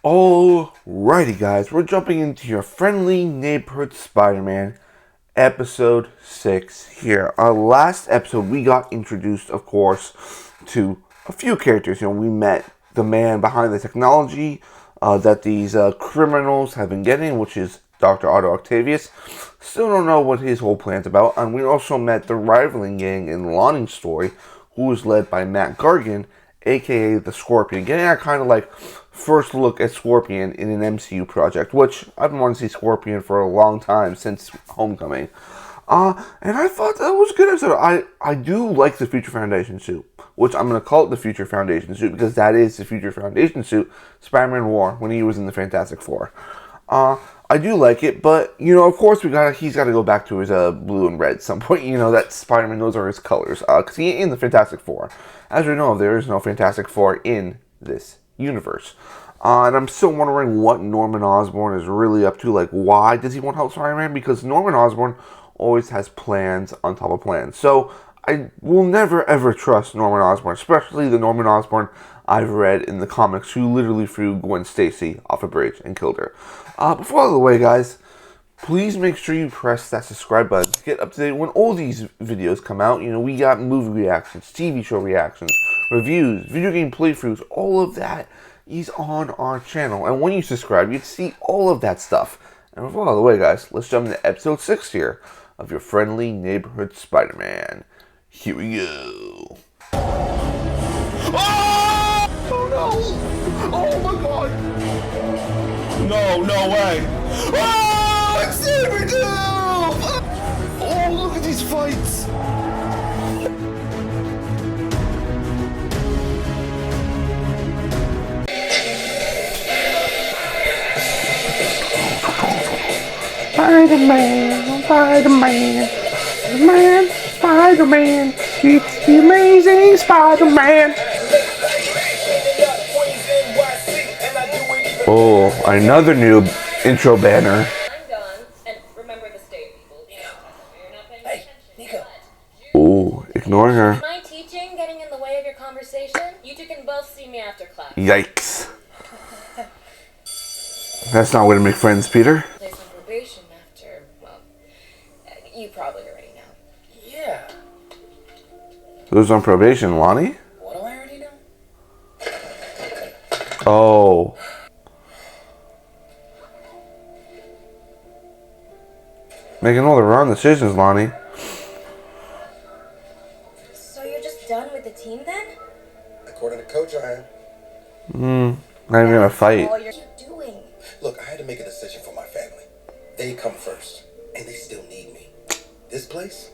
Alrighty guys, we're jumping into your friendly neighborhood Spider-Man episode 6 here. Our last episode we got introduced, of course, to a few characters. We met the man behind the technology that these criminals have been getting, which is Dr. Otto Octavius. Still don't know what his whole plan's about. And we also met the rivaling gang in Lonnie's story, who is led by Matt Gargan, aka the Scorpion, getting that kind of like first look at Scorpion in an MCU project, which I've been wanting to see Scorpion for a long time, since Homecoming. And I thought that was good. I do like the Future Foundation suit, which I'm going to call it the Future Foundation suit, because that is the Future Foundation suit Spider-Man wore when he was in the Fantastic Four. I do like it, but, of course he's got to go back to his blue and red at some point. That Spider-Man, those are his colors, because he ain't in the Fantastic Four. As we know, there is no Fantastic Four in this universe. And I'm still wondering what Norman Osborn is really up to. Like, why does he want to help Spider-Man? Because Norman Osborn always has plans on top of plans. So I will never ever trust Norman Osborn, especially the Norman Osborn I've read in the comics, who literally threw Gwen Stacy off a bridge and killed her. Before all the way, guys, please make sure you press that subscribe button to get up to date when all these videos come out. We got movie reactions, TV show reactions, reviews, video game playthroughs, all of that is on our channel. And when you subscribe, you see all of that stuff. And before all the way, guys, let's jump into episode 6 here of your friendly neighborhood Spider-Man. Here we go. Oh! Oh no! Oh my god! No way! Oh! Xavier! Oh, look at these fights! Spider-Man, Spider-Man, Spider-Man, Spider-Man, it's the amazing Spider-Man. Oh, another new intro banner. I'm gone, and remember the state, people. You're not paying attention. Nico. Oh, ignore her. Is my teaching getting in the way of your conversation? You two can both see me after class. Yikes. That's not way to make friends, Peter. Place on probation after, well, you probably already know. Yeah. Who's on probation, Lonnie? What do I already know? Oh. Making all the wrong decisions, Lonnie. So you're just done with the team then? According to Coach, I am. Not even gonna fight. What are you doing? Look, I had to make a decision for my family. They come first, and they still need me. This place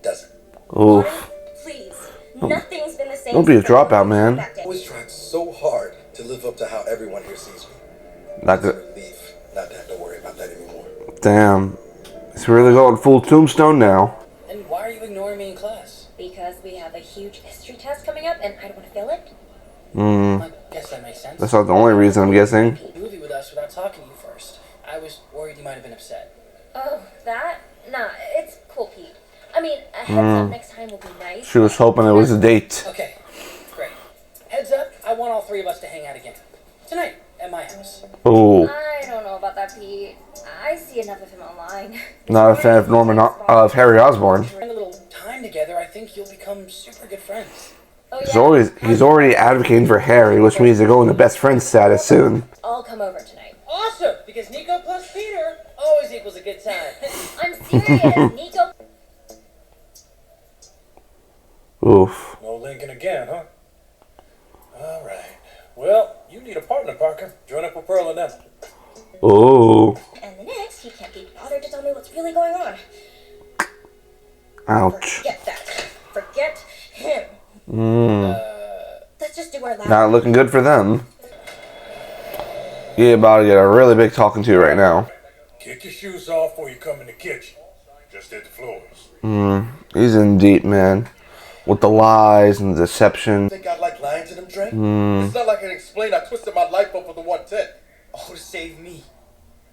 doesn't. Oof. Please. Nothing's been the same. Don't be a dropout, man. I always tried so hard to live up to how everyone here sees me. Not It's a the. relief not to have to worry about that anymore. Damn. It's really going full tombstone now. And why are you ignoring me in class? Because we have a huge history test coming up, and I don't want to fail it. I guess that makes sense. That's not the only reason, I'm guessing. Movie with us without talking to you first. I was worried you might have been upset. Oh, that? Nah, it's cool, Pete. I mean, a heads up next time will be nice. She was hoping it was a date. Okay, great. Heads up, I want all three of us to hang out again. Tonight, at my house. Oh. I don't know about that, Pete. I see enough of him online. Not a fan of Harry Osborn. Spend a little time together, I think you'll become super good friends. Oh, He's already advocating for Harry, which means they're going to best friend status soon. I'll come over tonight. Awesome, because Nico plus Peter always equals a good time. I'm serious, Nico. Oof. No Lincoln again, huh? All right. Well, you need a partner, Parker. Join up with Pearl and them. Oh. And the next, he can't be bothered to tell me what's really going on. Ouch. Forget that. Forget him. Let's just do our last. Not looking good for them. You're about to get a really big talking to right now. Kick your shoes off before you come in the kitchen. Just hit the floors. He's in deep, man. With the lies and the deception. Think I like lying to them, Dre? It's not like I can explain I twisted my life up for the 110. Oh, to save me.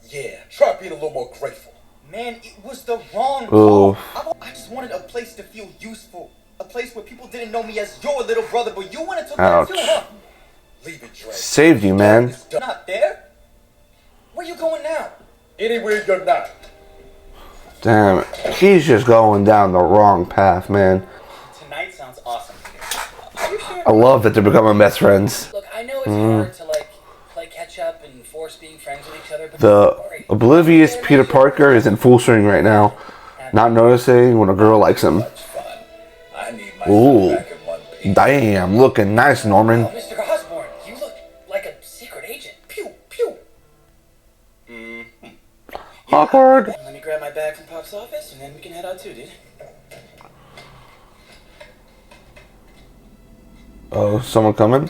Yeah, try being a little more grateful. Man, it was the wrong Ooh. call. I just wanted a place to feel useful. A place where people didn't know me as your little brother, but you wanted to Ouch. too, huh? Leave it, Dre. Saved you, man. Not there? are you going now? Anywhere you're not. Damn it. He's just going down the wrong path, man. Tonight sounds awesome. Are you sure? I love that they're becoming best friends. Look, I know it's hard to like play catch up and force being friends with each other, but The don't worry. oblivious Peter Parker is in full swing right now. Not noticing when a girl likes him. Much fun. I need my Ooh. back in one piece. Damn, looking nice, Norman. Oh, Mr. Osborn, you look like a secret agent. Pew pew. Awkward. Let me grab my bag from Pop's office, and then we can head out too, dude. Oh, someone coming?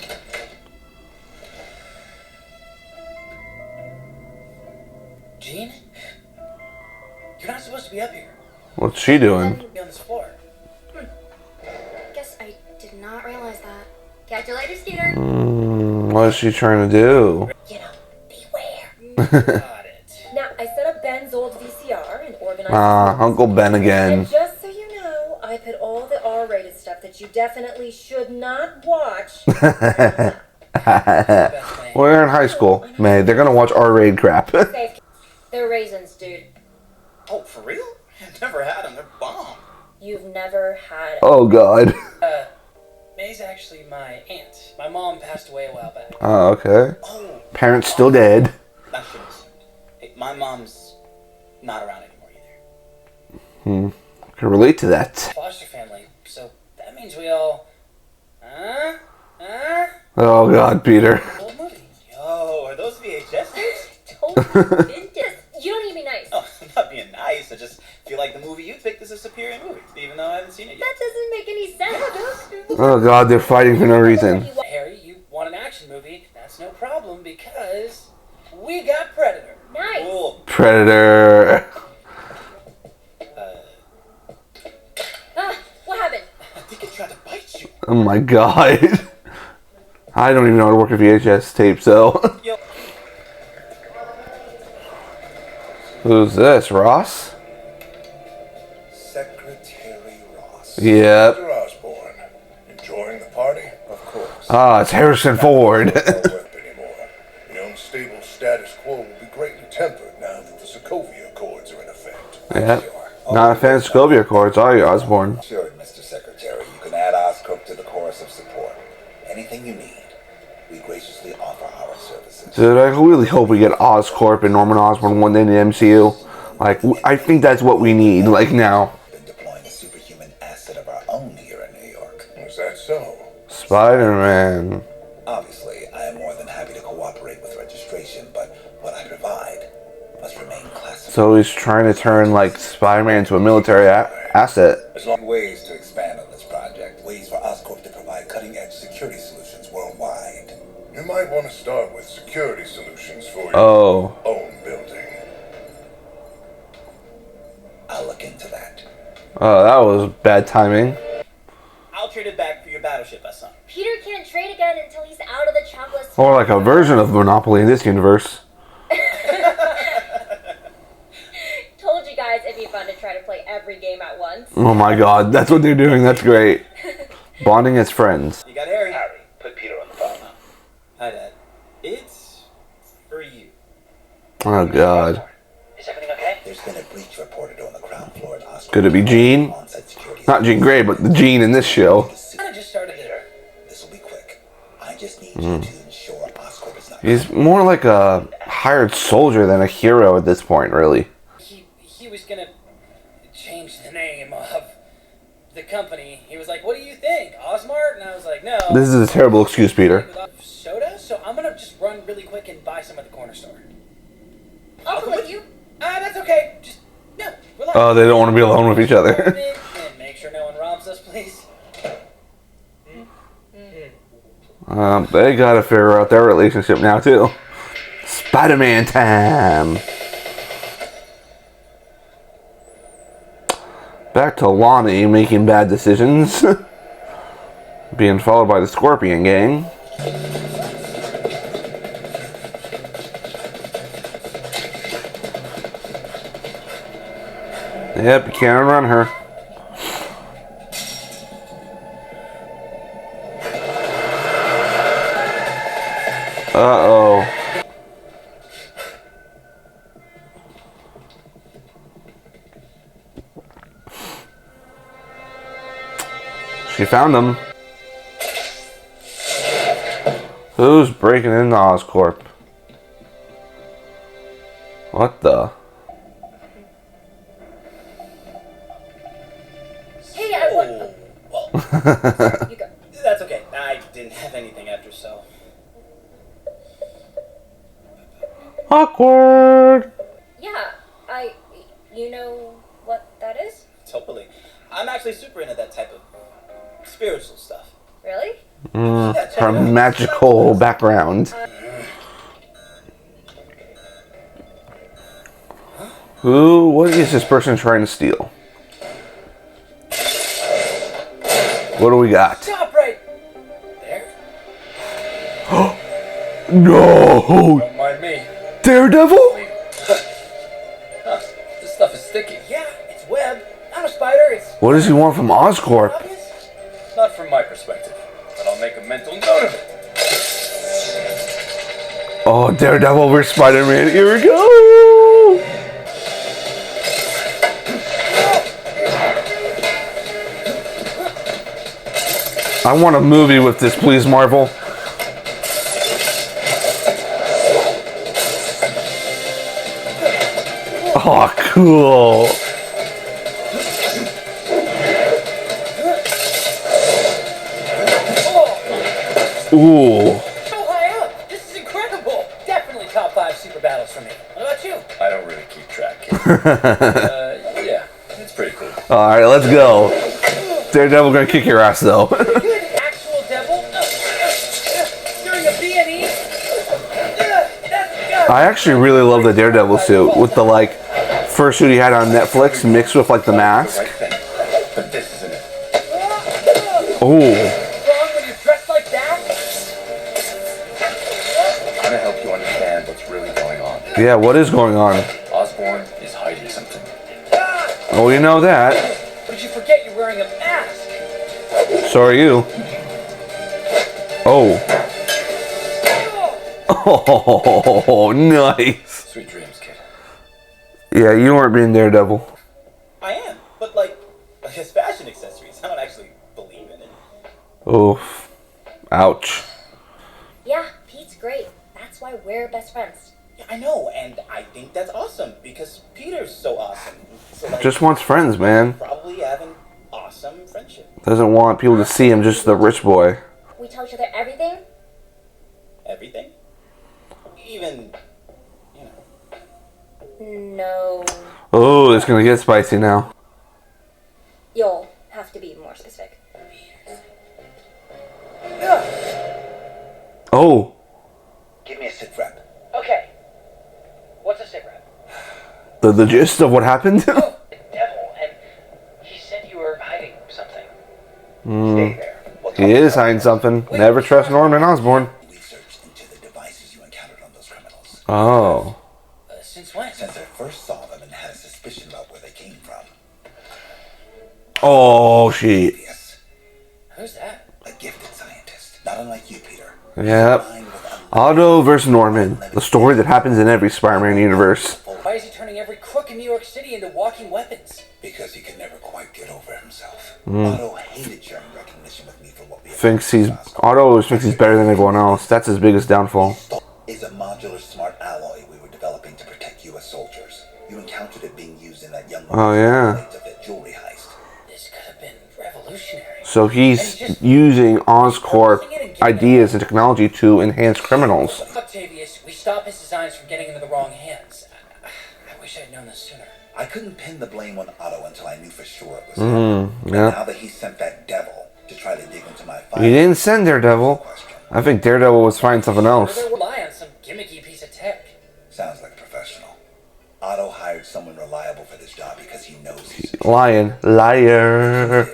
Jean, you're not supposed to be up here. What's she doing? Be on this floor. Guess I did not realize that. Catch you later, Skeeter. What is she trying to do? You know, beware. Got it. Now, I set up Ben's old VCR and organized. Uncle Ben again. And just so you know, I put all the R-rated stuff that you definitely should not watch. We're in high school. May they're gonna watch R-rated crap. Safe. They're raisins, dude. Oh, for real? I've never had them. They're bomb. You've never had. Oh God. May's actually my aunt. My mom passed away a while back. Oh, okay. Oh, Parents still dead. not goodness. Hey, my mom's not around anymore either. Can relate to that. Foster family. So that means we all. Oh God, Peter. Old movie. Yo, are those VHS tapes? Totally vintage. You don't need to be nice. Oh, I'm not being nice. I just feel like the movie you picked is a superior movie, even though I haven't seen it yet. That doesn't make any sense. Oh God, they're fighting for no reason. Harry, you want an action movie? That's no problem because we got Predator. Nice. Cool. Predator. What happened? I think it tried to bite you. Oh my God. I don't even know how to work a VHS tape, so. Yo. Who's this, Ross? Secretary Ross. Yep. Mr. Osborn, enjoying the party? Of course. Ah, it's Harrison Ford. Not worth anymore. The unstable status quo will be greatly tempered now that the Sokovia Accords are in effect. Yep. Not a fan of Scovia Accords, are you, Osborn? Sure, Mr. Secretary. You can add Oscorp to the chorus of support. Anything you need, we graciously offer our services. Dude, I really hope we get Oscorp and Norman Osborn one day in the MCU. Like, I think that's what we need, like, now. Been deploying a superhuman asset of our own here in New York. Is that so? Spider-Man. Obviously, I am more than happy to cooperate with registration, but what I provide must remain classified. So he's trying to turn, like, Spider-Man into a military asset. There's long ways to expand on this project. Ways for Oscorp to provide cutting-edge security solutions worldwide. You might want to start with security solutions for your Oh. own building. I'll look into that. Oh, that was bad timing. I'll trade it back for your battleship I saw. Peter can't trade again until he's out of the chocolate. Or like a version of Monopoly in this universe. Told you guys it'd be fun to try to play every game at once. Oh my God, that's what they're doing. That's great. Bonding as friends. You got Harry. Harry, put Peter on the phone. Hi, Dad. It's for you. Oh God. Is everything okay? There's been a breach reported on the ground floor at Oscorp. Could it be Jean? On-site security Not Jean Grey, but the Jean in this show. I just started it. This will be quick. I just need you to ensure Oscorp is not. He's more like a hired soldier than a hero at this point, really. He was gonna change the name of the company. He was like, "What do you think, Osmart?" And I was like, "No." This is a terrible excuse, Peter. Soda? So I'm gonna just run really quick and buy some at the corner store. I'll come with you. That's okay. Just no. Relax. Oh, they don't want to be alone with each other. And make sure no one robs us, please. They gotta figure out their relationship now, too. Spider-Man time. Back to Lonnie making bad decisions. Being followed by the Scorpion gang. Yep, you can't outrun her. Uh-oh. She found him. Who's breaking into Oscorp? What the? Hey, I want. Well, You go. that's okay. I didn't have anything after, so. Awkward. Yeah, you know what that is? Totally. I'm actually super into that type of spiritual stuff. Really? Yeah, check it Her out. magical background. Who? What is this person trying to steal? What do we got? Stop right there. No! Don't mind me. Daredevil? This stuff is sticky. Yeah, it's web. Not a spider. It's What does he want from Oscorp? obvious. Not from my perspective, but I'll make a mental note of it. Oh, Daredevil versus Spider-Man. Here we go! I want a movie with this, please, Marvel. Oh, cool. Ooh. So high up. This is incredible. Definitely top 5 super battles for me. What about you? I don't really keep track. Yeah, it's pretty cool. Alright, let's go. Daredevil gonna kick your ass, though. You're the actual devil? During a B&E? I actually really love the Daredevil suit with the, like, first suit he had on Netflix mixed with, like, the mask. Right thing. But this isn't it. Ooh. Wrong when you're dressed like that? I'm trying to help you understand what's really going on. Yeah, what is going on? Osborn is hiding something. Oh, you know that. But you forget you're wearing a mask. So are you. Oh. Oh, nice. Sweet dreams, kid. Yeah, you weren't being Daredevil. I am, but like his fashion accessories. I don't actually believe in it. Oof. Ouch. Yeah, Pete's great. That's why we're best friends. Yeah, I know, and I think that's awesome because Peter's so awesome. So like, Just wants friends, man. probably have an awesome friendship. Doesn't want people to see him, just the rich boy. We tell each other everything. Everything, even No. Oh, it's gonna get spicy now. You'll have to be more specific. Oh. Give me a sit rep. Okay. What's a sit rep? The gist of what happened? Oh, the devil, and he said you were hiding something. Stay there. We'll talk He is about hiding it. something. Never trust Norman Osborn. We searched into the devices you encountered on those criminals. Oh. Since when? Since I first saw them and had a suspicion about where they came from. Oh, shit. Yes, Who's that? a gifted scientist. Not unlike you, Peter. Yep. Mind with unlimited Otto versus Norman. The story that happens in every Spider-Man universe. Why is he turning every crook in New York City into walking weapons? Because he could never quite get over himself. Otto hated sharing recognition with me for what we had Thinks done he's... with Oscorp. Otto always thinks he's better than everyone else. That's his biggest downfall. Is a modular smart alloy we were developing to protect U.S. soldiers. You encountered it being used in that young Oh, yeah. of that jewelry heist. This could have been revolutionary. So he's using Oscorp ideas and technology to enhance criminals. Octavius, we stop his designs from getting into the wrong hands. I wish I'd known this sooner. I couldn't pin the blame on Otto until I knew for sure it was him. But yeah. now that he sent that devil to try to dig into my He didn't send Daredevil. I think Daredevil was finding something else. Or they rely on some gimmicky piece of tech. Sounds like a professional. Otto hired someone reliable for this job because he knows he's Lion. Liar.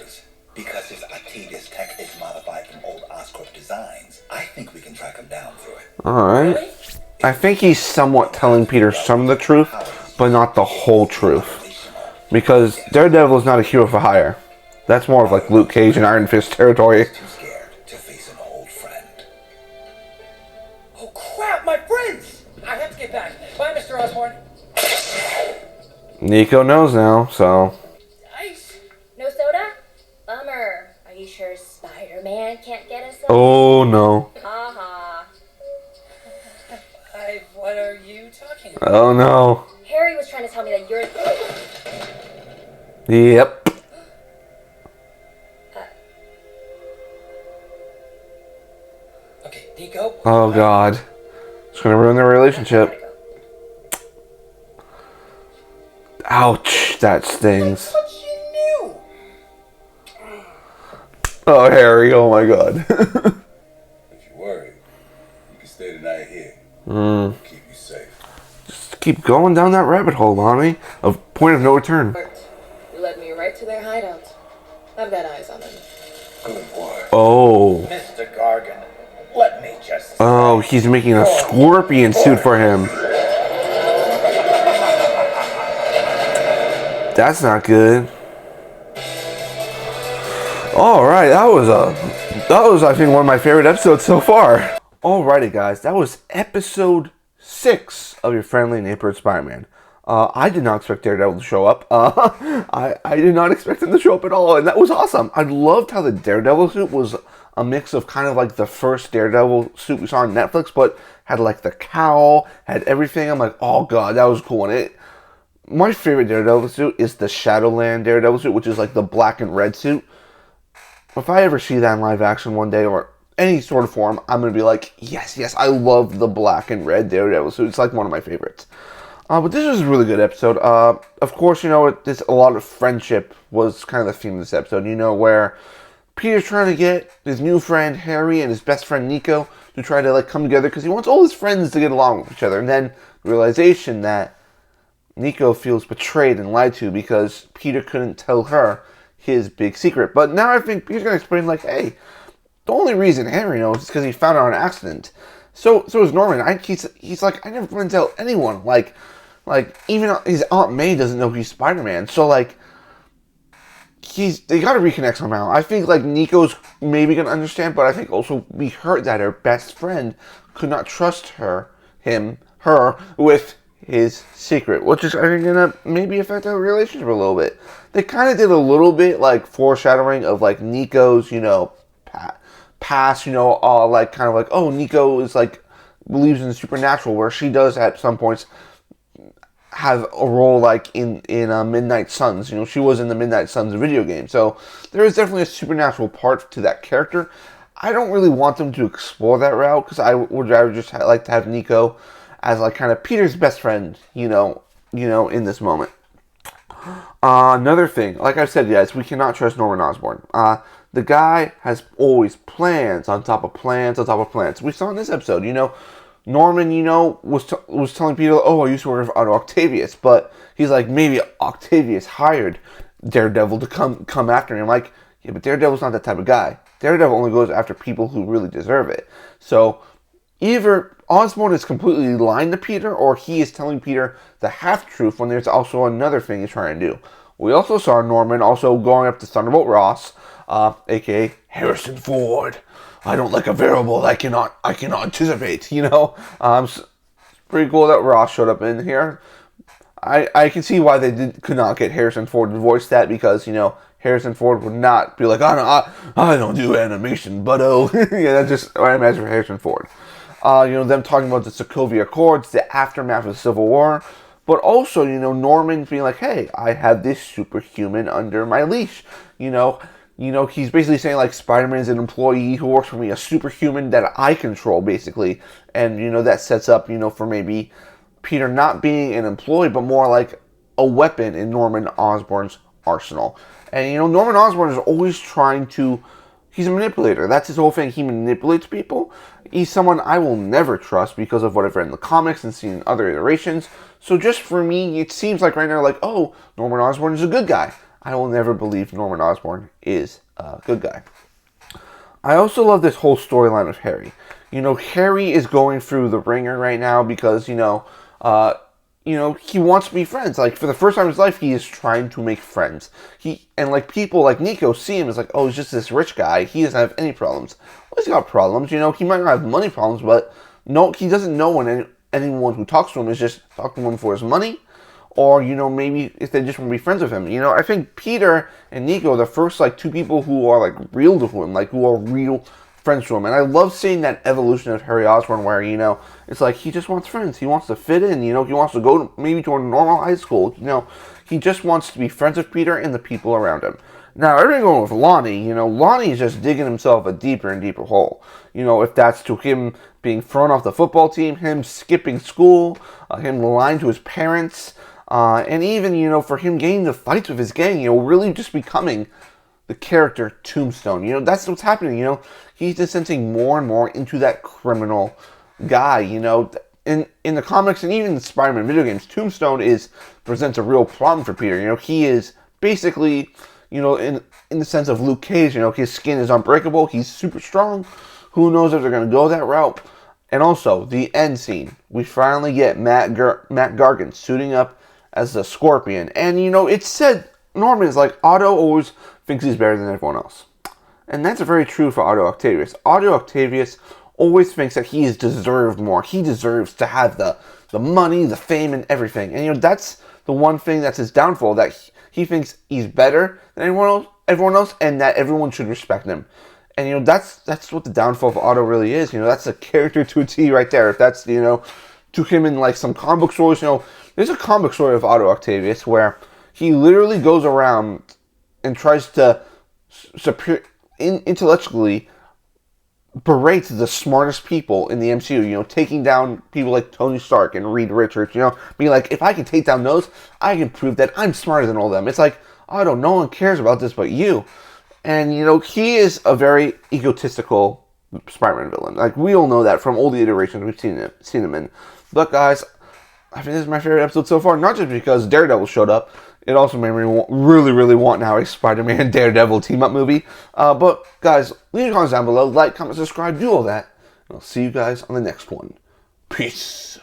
because his Octavius tech is modified from old Oscorp designs. I think we can track him down through it. Alright. I think he's somewhat telling Peter some of the truth, but not the whole truth. Because Daredevil is not a hero for hire. That's more of like Luke Cage and Iron Fist territory. Too scared to face an old friend. Oh crap, my friends! I have to get back. Bye, Mr. Osborn. Nico knows now, so... Ice. No soda? Bummer. Are you sure Oh no. Uh-huh. What are you talking about? Oh no. Harry was trying to tell me that you're... Yep. Okay, Nico. Oh god. It's gonna ruin their relationship. Ouch, that stings. But she knew. Oh, Harry, oh my god. If you're worried, you can stay the night here. Keep you safe. Just keep going down that rabbit hole, Lonnie. Of point of no return. You led me right to their hideout. I've got eyes on them. Good boy. Oh. Mr. Gargan, let me just... Oh, he's making a scorpion suit for him. That's not good. Alright, that was I think one of my favorite episodes so far. Alrighty guys, that was episode 6 of your friendly neighborhood Spider-Man. I did not expect Daredevil to show up. I did not expect him to show up at all, and that was awesome. I loved how the Daredevil suit was a mix of kind of like the first Daredevil suit we saw on Netflix, but had like the cowl, had everything. I'm like, oh god, that was cool. And my favorite Daredevil suit is the Shadowland Daredevil suit, which is like the black and red suit. If I ever see that in live action one day, or any sort of form, I'm going to be like, yes, I love the black and red Daredevil suit. It's like one of my favorites. But this was a really good episode. Of course, a lot of friendship was kind of the theme of this episode. Where Peter's trying to get his new friend Harry and his best friend Nico to try to come together because he wants all his friends to get along with each other. And then the realization that Nico feels betrayed and lied to because Peter couldn't tell her his big secret. But now I think Peter's going to explain, hey, the only reason Harry knows is because he found out on accident. So is Norman. He's like, I never want to tell anyone. Even his Aunt May doesn't know he's Spider-Man. So, they got to reconnect somehow. I think, Nico's maybe going to understand, but I think also we heard that her best friend could not trust her with his secret, which is, I think, going to maybe affect their relationship a little bit. They kind of did a little bit, foreshadowing of, Nico's, past, oh, Nico is, believes in the supernatural, where she does, at some points, have a role, in Midnight Suns. She was in the Midnight Suns video game, so there is definitely a supernatural part to that character. I don't really want them to explore that route, because I would rather just like to have Nico as, kind of Peter's best friend, in this moment. Another thing, like I said, guys, we cannot trust Norman Osborn. The guy has always plans on top of plans on top of plans. We saw in this episode, Norman, was telling Peter, oh, I used to work for Octavius, but he's like, maybe Octavius hired Daredevil to come after him. I'm like, yeah, but Daredevil's not that type of guy. Daredevil only goes after people who really deserve it. So either Osborn is completely lying to Peter, or he is telling Peter the half-truth when there's also another thing he's trying to do. We also saw Norman also going up to Thunderbolt Ross, aka Harrison Ford. I don't like a variable I cannot anticipate, It's pretty cool that Ross showed up in here. I can see why they could not get Harrison Ford to voice that, because, Harrison Ford would not be like, I don't do animation, but yeah, that's just what I imagine for Harrison Ford. Them talking about the Sokovia Accords, the aftermath of the Civil War, but also, Norman being like, hey, I have this superhuman under my leash, he's basically saying, Spider-Man is an employee who works for me, a superhuman that I control, basically. And, that sets up, for maybe Peter not being an employee, but more like a weapon in Norman Osborn's arsenal. And, Norman Osborn is always trying to... He's a manipulator. That's his whole thing. He manipulates people. He's someone I will never trust because of what I've read in the comics and seen in other iterations. So just for me, it seems like right now, oh, Norman Osborn is a good guy. I will never believe Norman Osborn is a good guy. I also love this whole storyline of Harry. Harry is going through the ringer right now because, he wants to be friends. For the first time in his life, he is trying to make friends. People like Nico see him as oh, he's just this rich guy. He doesn't have any problems. Well, he's got problems. He might not have money problems, but no, he doesn't know when anyone who talks to him is just talking to him for his money. Or, maybe if they just want to be friends with him. I think Peter and Nico are the first, two people who are, real to him. Who are real friends to him. And I love seeing that evolution of Harry Osborn where, you know, it's like he just wants friends. He wants to fit in, you know, he wants to go maybe to a normal high school, you know. He just wants to be friends with Peter and the people around him. Now, everything going with Lonnie, you know, Lonnie is just digging himself a deeper and deeper hole. You know, if that's to him being thrown off the football team, him skipping school, him lying to his parents, and even, you know, for him getting the fights with his gang, you know, really just becoming the character Tombstone. You know, that's what's happening, you know. He's descending more and more into that criminal guy, you know. In the comics and even the Spider-Man video games, Tombstone presents a real problem for Peter. You know, he is basically, you know, in the sense of Luke Cage, you know, his skin is unbreakable, he's super strong. Who knows if they're going to go that route? And also, the end scene. We finally get Matt Gargan suiting up as the Scorpion. And, you know, it's said, Norman is like, Otto always thinks he's better than everyone else. And that's very true for Otto Octavius. Otto Octavius always thinks that he is deserved more. He deserves to have the money, the fame, and everything. And, you know, that's the one thing that's his downfall, that he thinks he's better than everyone else, and that everyone should respect him. And, you know, that's what the downfall of Otto really is. You know, that's a character to a T right there. If that's, you know, to him in, like, some comic book stories, you know, there's a comic book story of Otto Octavius where he literally goes around and tries to intellectually berate the smartest people in the MCU, you know, taking down people like Tony Stark and Reed Richards, you know, being like, if I can take down those, I can prove that I'm smarter than all of them. It's like, Otto, no one cares about this but you. And, you know, he is a very egotistical Spider-Man villain. Like, we all know that from all the iterations we've seen him in. But, guys, I think this is my favorite episode so far, not just because Daredevil showed up. It also made me really, really want now a Spider-Man Daredevil team-up movie. But, guys, leave your comments down below. Like, comment, subscribe, do all that. And I'll see you guys on the next one. Peace.